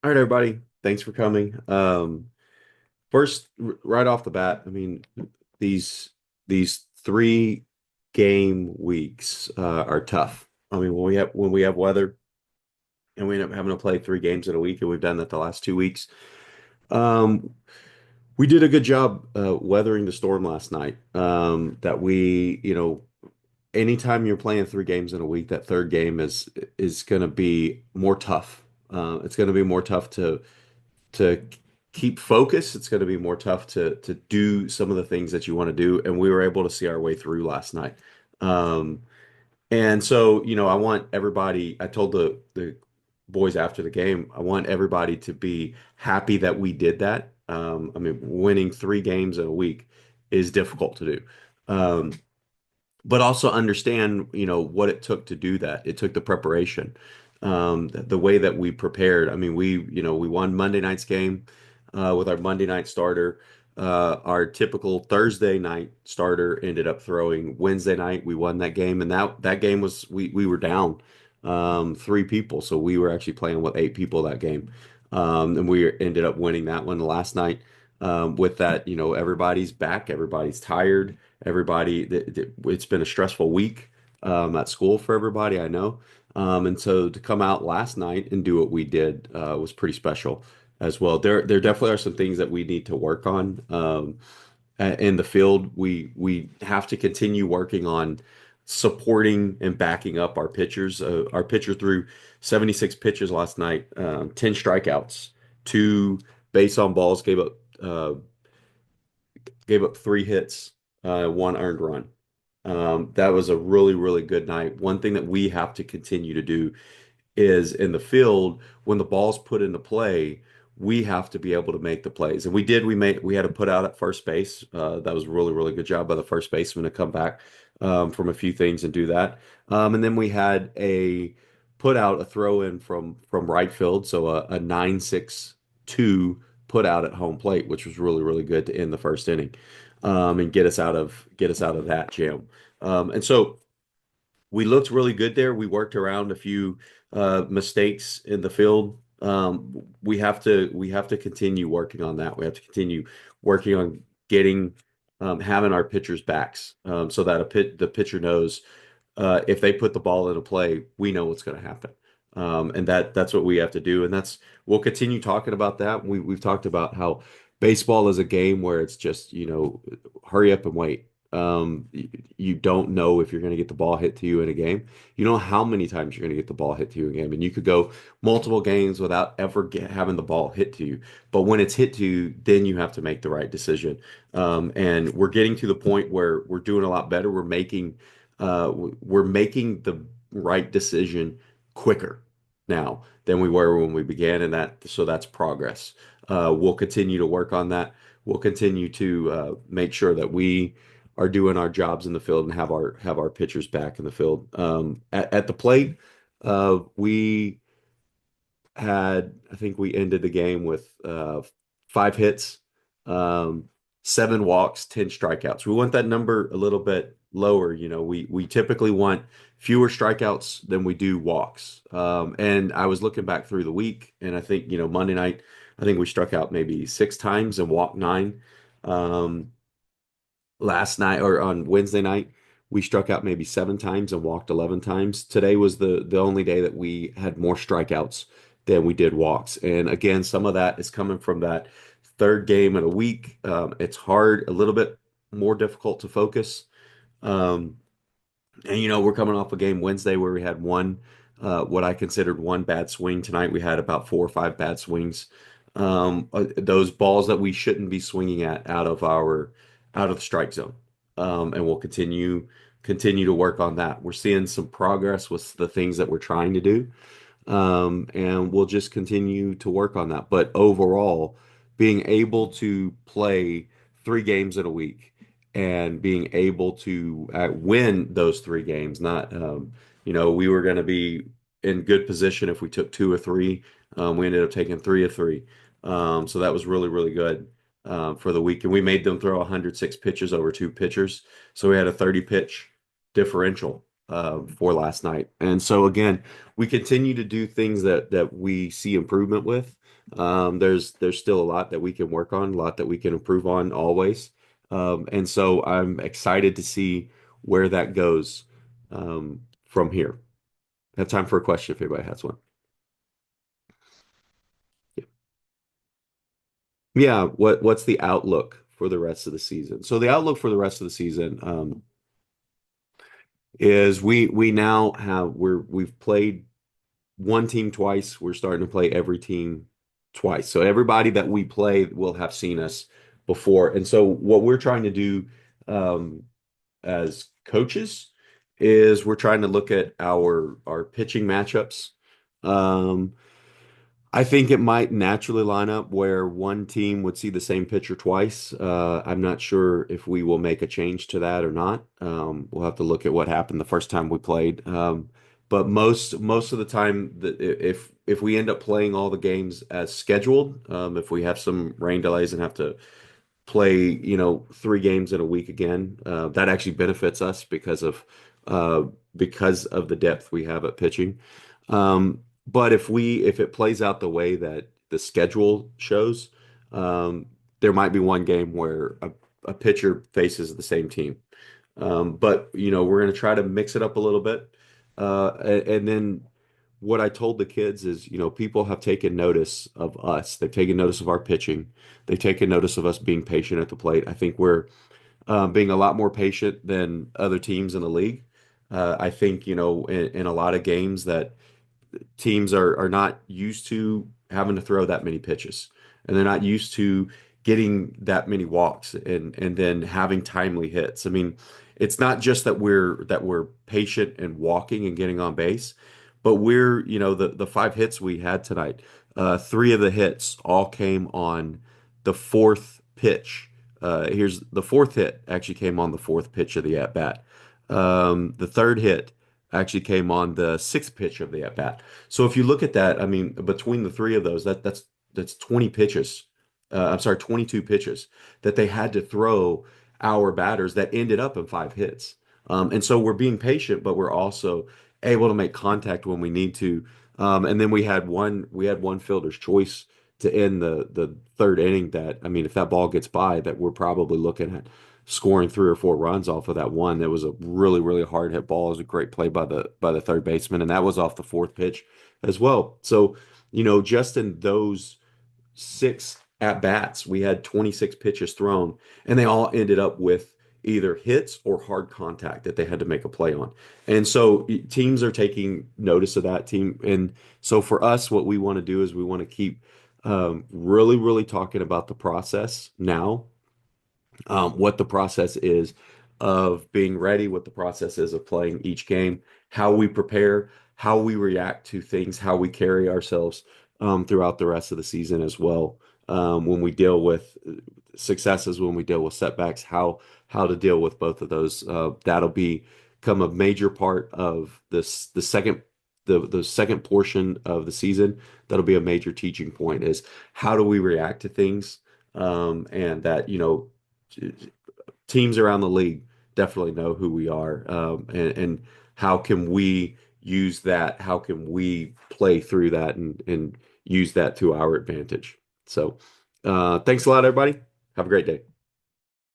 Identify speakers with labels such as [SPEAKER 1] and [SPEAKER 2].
[SPEAKER 1] All right, everybody. Thanks for coming. First, right off the bat, I mean, these these 3 game weeks are tough. I mean, when we have weather and we end up having to play 3 games in a week, and we've done that the last 2 weeks. Um, we did a good job weathering the storm last night. That anytime you're playing 3 games in a week, that third game is going to be more tough. It's going to be more tough to keep focus. It's going to be more tough to do some of the things that you want to do. And we were able to see our way through last night. Um, and so, I want everybody, I told the boys after the game, I want everybody to be happy that we did that. I mean, winning 3 games in a week is difficult to do. But also understand, what it took to do that. It took the preparation, the way that we prepared. I mean, we won Monday night's game with our Monday night starter. Our typical Thursday night starter ended up throwing Wednesday night. We won that game, and that game was we were down 3 people, so we were actually playing with 8 people that game, and we ended up winning that one last night. With that, everybody's back, everybody's tired. It's been a stressful week at school for everybody, I know. And so to come out last night and do what we did was pretty special as well. There definitely are some things that we need to work on in the field. We have to continue working on supporting and backing up our pitchers. Our pitcher threw 76 pitches last night, 10 strikeouts, 2 base on balls, gave up 3 hits, 1 earned run. That was a really, really good night. One thing that we have to continue to do is in the field, when the ball's put into play, we have to be able to make the plays. And we did. We had to put out at first base. That was a really, really good job by the first baseman to come back from a few things and do that. And then we had a throw in from right field, so a 9-6-2 put out at home plate, which was really, really good to end the first inning, and get us out of that jam. And so we looked really good there. We worked around a few mistakes in the field. We have to continue working on that. We have to continue working on getting having our pitchers backs, so that the pitcher knows if they put the ball into play, we know what's going to happen. And that's what we have to do. And we'll continue talking about that. We've talked about how baseball is a game where it's just, hurry up and wait. You don't know if you're going to get the ball hit to you in a game. You know how many times you're going to get the ball hit to you in a game. And you could go multiple games without ever having the ball hit to you. But when it's hit to you, then you have to make the right decision. And we're getting to the point where we're doing a lot better. We're making the right decision quicker now than we were when we began, and that's progress. We'll continue to work on that. We'll continue to make sure that we are doing our jobs in the field and have our pitchers back in the field. At the plate, we I think we ended the game with 5 hits, um, 7 walks, 10 strikeouts. We want that number a little bit lower. We typically want fewer strikeouts than we do walks. And I was looking back through the week, and I think, Monday night, I think we struck out maybe 6 times and walked 9. Um, Last night or on Wednesday night, we struck out maybe 7 times and walked 11 times. Today was the only day that we had more strikeouts than we did walks. And again, some of that is coming from that third game in a week. It's hard, a little bit more difficult to focus. Um, and we're coming off a game Wednesday where we had what I considered one bad swing. Tonight we had about 4 or 5 bad swings. Those balls that we shouldn't be swinging at out of the strike zone. And we'll continue to work on that. We're seeing some progress with the things that we're trying to do. And we'll just continue to work on that. But overall, being able to play 3 games in a week and being able to win those 3 games, not, we were going to be in good position if we took 2 or 3. We ended up taking 3 of 3. So that was really, really good for the week. And we made them throw 106 pitches over 2 pitchers. So we had a 30 pitch differential. for last night. And so again, we continue to do things that we see improvement with. There's still a lot that we can work on, a lot that we can improve on always. And so I'm excited to see where that goes from here. Have time for a question if anybody has one. Yeah, what's the outlook for the rest of the season? So the outlook for the rest of the season is we now have we've played one team twice. We're starting to play every team twice. So everybody that we play will have seen us before. And so what we're trying to do um, as coaches is we're trying to look at our pitching matchups. Um, I think it might naturally line up where one team would see the same pitcher twice. I'm not sure if we will make a change to that or not. We'll have to look at what happened the first time we played. But most of the time, if we end up playing all the games as scheduled, if we have some rain delays and have to play, 3 games in a week again. That actually benefits us uh, because of the depth we have at pitching. But if it plays out the way that the schedule shows, um, there might be one game where a pitcher faces the same team. But we're going to try to mix it up a little bit. And then what I told the kids is, people have taken notice of us. They've taken notice of our pitching. They've taken notice of us being patient at the plate. I think we're being a lot more patient than other teams in the league. I think, in a lot of games that teams are not used to having to throw that many pitches, and they're not used to getting that many walks and then having timely hits. I mean, it's not just that we're patient and walking and getting on base, but we're, the 5 hits we had tonight, 3 of the hits all came on the fourth pitch. Here's the fourth hit actually came on the fourth pitch of the at bat. The third hit actually came on the sixth pitch of the at bat. So if you look at that, I mean, between the 3 of those, that's 20 pitches. I'm sorry, 22 pitches that they had to throw our batters that ended up in 5 hits. And so we're being patient, but we're also able to make contact when we need to. And then we had one fielder's choice to end the third inning. That I mean, if that ball gets by, that we're probably looking at scoring 3 or 4 runs off of that one. That was a really hard hit ball. It was a great play by the third baseman, and that was off the fourth pitch as well. So, just in those 6 at bats, we had 26 pitches thrown, and they all ended up with either hits or hard contact that they had to make a play on. And so teams are taking notice of that team. And so for us, what we want to do is we want to keep really talking about the process now, what the process is of being ready, what the process is of playing each game, how we prepare, how we react to things, how we carry ourselves throughout the rest of the season as well. When we deal with successes, when we deal with setbacks, how to deal with both of those. That'll become a major part of the second portion of the season. That'll be a major teaching point is how do we react to things, and that teams around the league definitely know who we are, and how can we use that? How can we play through that and use that to our advantage? So, thanks a lot, everybody. Have a great day.